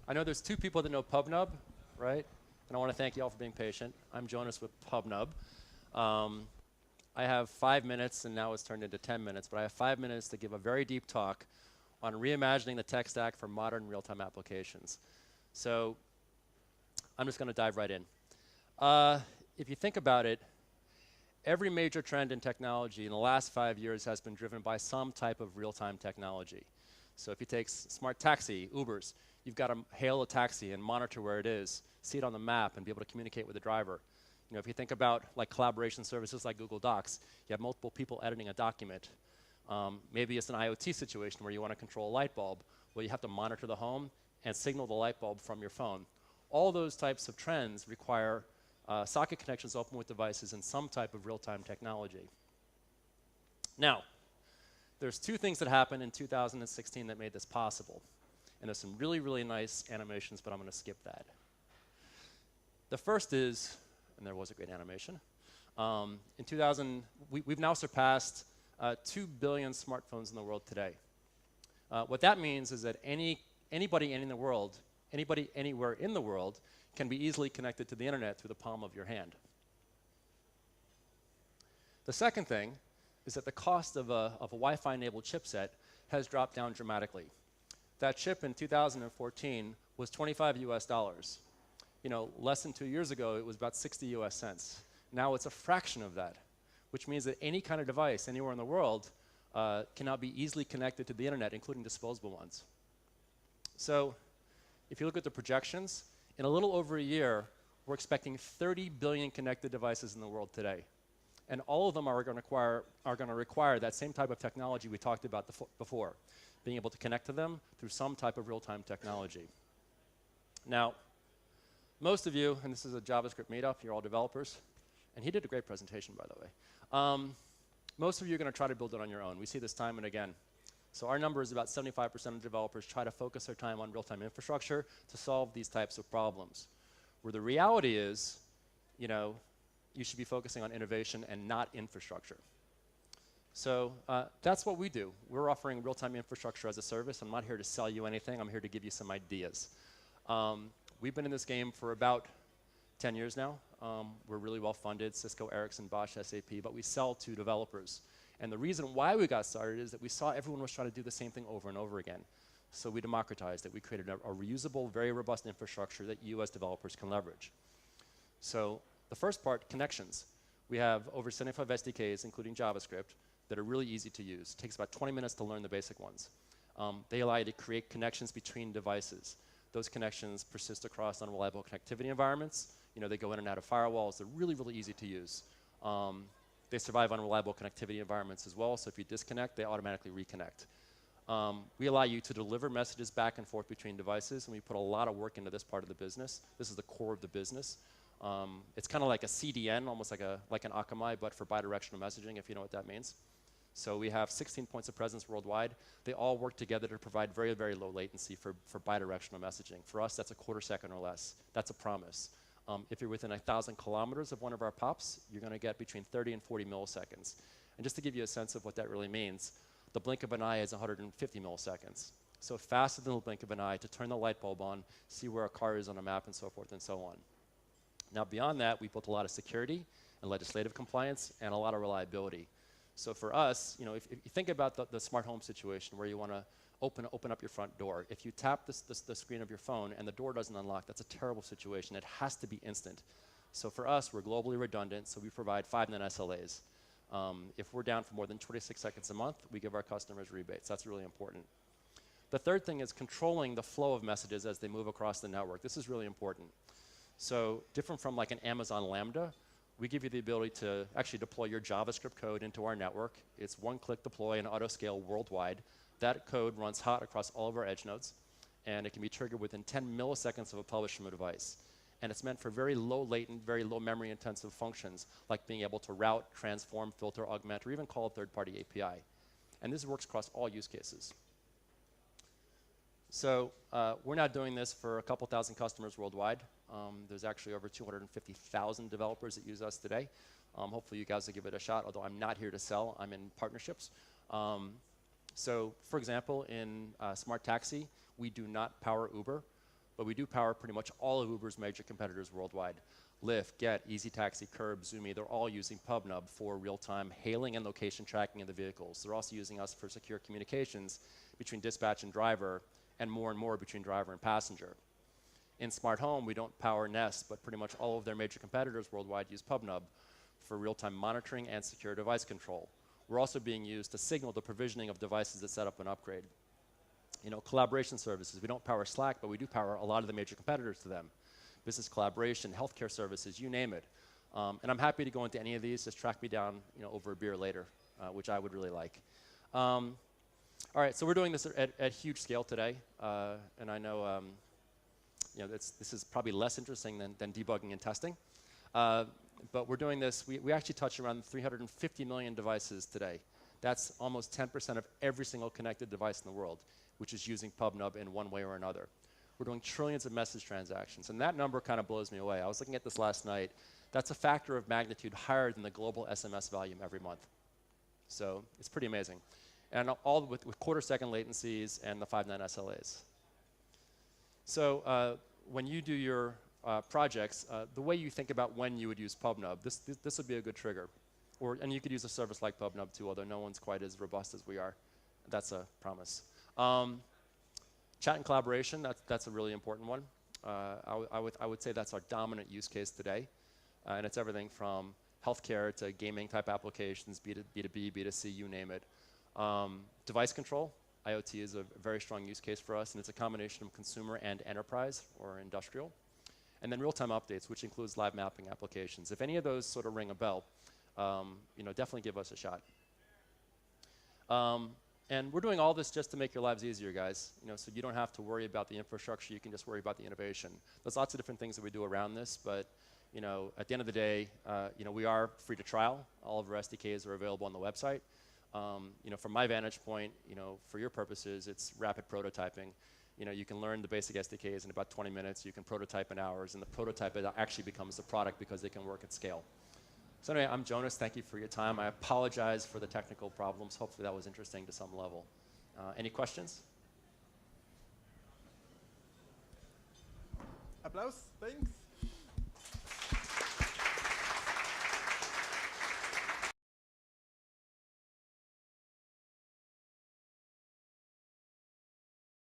I know there's two people that know PubNub, right? And I want to thank you all for being patient. I'm Jonas with PubNub. I have 5 minutes, and now it's turned into 10 minutes, but I have 5 minutes to give a very deep talk on reimagining the tech stack for modern real-time applications. So I'm just going to dive right in. If you think about it, every major trend in technology in the last 5 years has been driven by some type of real-time technology. So if you take smart taxi, Ubers, you've got to hail a taxi and monitor where it is, see it on the map, and be able to communicate with the driver. You know, if you think about like collaboration services like Google Docs, you have multiple people editing a document. Maybe it's an IoT situation where you want to control a light bulb. Well, you have to monitor the home and signal the light bulb from your phone. All those types of trends require socket connections open with devices and some type of real-time technology. Now, there's two things that happened in 2016 that made this possible. And there's some really, really nice animations, but I'm going to skip that. The first is, and there was a great animation, in 2000, we've now surpassed 2 billion smartphones in the world today. What that means is that anybody in the world, anybody anywhere in the world can be easily connected to the internet through the palm of your hand. The second thing is that the cost of a Wi-Fi enabled chipset has dropped down dramatically. That chip in 2014 was $25 US. You know, less than 2 years ago, it was about 60 US cents. Now it's a fraction of that, which means that any kind of device anywhere in the world can now be easily connected to the internet, including disposable ones. So if you look at the projections, in a little over a year, we're expecting 30 billion connected devices in the world today. And all of them are going to require that same type of technology we talked about before, being able to connect to them through some type of real-time technology. Now, most of you, and this is a JavaScript meetup, you're all developers, and he did a great presentation, by the way. Most of you are going to try to build it on your own. We see this time and again. So our number is about 75% of developers try to focus their time on real-time infrastructure to solve these types of problems. Where the reality is, you know, you should be focusing on innovation and not infrastructure. So that's what we do. We're offering real-time infrastructure as a service. I'm not here to sell you anything. I'm here to give you some ideas. We've been in this game for about 10 years now. We're really well funded, Cisco, Ericsson, Bosch, SAP, but we sell to developers. And the reason why we got started is that we saw everyone was trying to do the same thing over and over again. So we democratized it. We created a reusable, very robust infrastructure that you as developers can leverage. So the first part, connections. We have over 75 SDKs, including JavaScript, that are really easy to use. It takes about 20 minutes to learn the basic ones. They allow you to create connections between devices. Those connections persist across unreliable connectivity environments. You know, they go in and out of firewalls. They're really, really easy to use. They survive unreliable connectivity environments as well, so if you disconnect, they automatically reconnect. We allow you to deliver messages back and forth between devices, and we put a lot of work into this part of the business. This is the core of the business. It's kind of like a CDN, almost like an Akamai, but for bidirectional messaging, if you know what that means. So we have 16 points of presence worldwide. They all work together to provide very, very low latency for bidirectional messaging. For us, that's a quarter second or less. That's a promise. If you're within 1,000 kilometers of one of our POPs, you're going to get between 30 and 40 milliseconds. And just to give you a sense of what that really means, the blink of an eye is 150 milliseconds. So faster than the blink of an eye to turn the light bulb on, see where a car is on a map, and so forth and so on. Now, beyond that, we built a lot of security and legislative compliance and a lot of reliability. So for us, you know, if you think about the smart home situation where you want to open up your front door. If you tap the screen of your phone and the door doesn't unlock, that's a terrible situation. It has to be instant. So for us, we're globally redundant, so we provide 5-net SLAs. If we're down for more than 26 seconds a month, we give our customers rebates. That's really important. The third thing is controlling the flow of messages as they move across the network. This is really important. So different from like an Amazon Lambda, we give you the ability to actually deploy your JavaScript code into our network. It's one-click deploy and auto-scale worldwide. That code runs hot across all of our edge nodes, and it can be triggered within 10 milliseconds of a publish from a device. And it's meant for very low latent, very low memory intensive functions, like being able to route, transform, filter, augment, or even call a third-party API. And this works across all use cases. So we're not doing this for a couple thousand customers worldwide. There's actually over 250,000 developers that use us today. Hopefully you guys will give it a shot, although I'm not here to sell. I'm in partnerships. So for example, in Smart Taxi, we do not power Uber. but we do power pretty much all of Uber's major competitors worldwide. Lyft, Get, Easy Taxi, Curb, Zoomy, they're all using PubNub for real-time hailing and location tracking of the vehicles. They're also using us for secure communications between dispatch and driver, and more between driver and passenger. In smart home, we don't power Nest, but pretty much all of their major competitors worldwide use PubNub for real-time monitoring and secure device control. We're also being used to signal the provisioning of devices that set up an upgrade. You know, collaboration services, we don't power Slack, but we do power a lot of the major competitors to them. Business collaboration, healthcare services, you name it. And I'm happy to go into any of these. Just track me down, you know, over a beer later, which I would really like. All right, so we're doing this at huge scale today, and I know, you know, this is probably less interesting than debugging and testing. But we're doing this, we actually touch around 350 million devices today. That's almost 10% of every single connected device in the world, which is using PubNub in one way or another. We're doing trillions of message transactions, and that number kind of blows me away. I was looking at this last night. That's a factor of magnitude higher than the global SMS volume every month. So it's pretty amazing. And all with quarter-second latencies and the 5.9 SLAs. So when you do your projects, the way you think about when you would use PubNub, this would be a good trigger. And you could use a service like PubNub too, although no one's quite as robust as we are. That's a promise. Chat and collaboration, that's a really important one. I would say that's our dominant use case today. And it's everything from healthcare to gaming type applications, B2B, B2C, you name it. Device control, IoT is a very strong use case for us, and it's a combination of consumer and enterprise or industrial. And then real-time updates, which includes live mapping applications. If any of those sort of ring a bell, you know, definitely give us a shot. And we're doing all this just to make your lives easier, guys. You know, so you don't have to worry about the infrastructure. You can just worry about the innovation. There's lots of different things that we do around this, but you know, at the end of the day, you know, we are free to trial. All of our SDKs are available on the website. You know, from my vantage point, you know, for your purposes, it's rapid prototyping. You know, you can learn the basic SDKs in about 20 minutes. You can prototype in hours, and the prototype actually becomes the product because they can work at scale. So anyway, I'm Jonas. Thank you for your time. I apologize for the technical problems. Hopefully that was interesting to some level. Any questions? Applause, thanks.